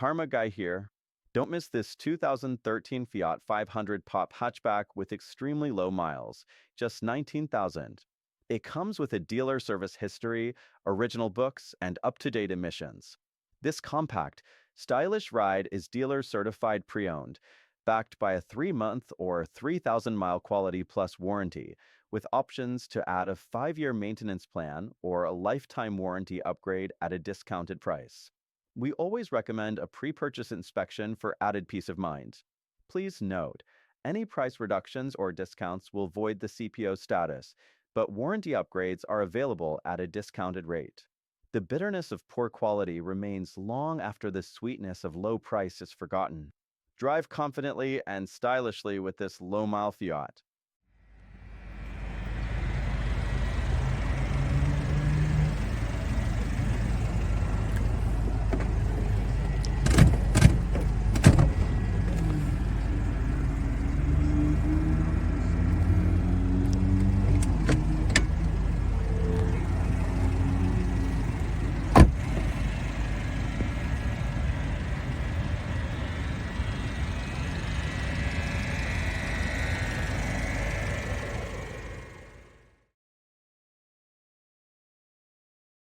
Karma Guy here. Don't miss this 2013 Fiat 500 Pop Hatchback with extremely low miles, just 19,000. It comes with a dealer service history, original books, and up-to-date emissions. This compact, stylish ride is dealer certified pre-owned, backed by a 3-month or 3,000-mile quality plus warranty, with options to add a 5-year maintenance plan or a lifetime warranty upgrade at a discounted price. We always recommend a pre-purchase inspection for added peace of mind. Please note, any price reductions or discounts will void the CPO status, but warranty upgrades are available at a discounted rate. The bitterness of poor quality remains long after the sweetness of low price is forgotten. Drive confidently and stylishly with this low-mile Fiat.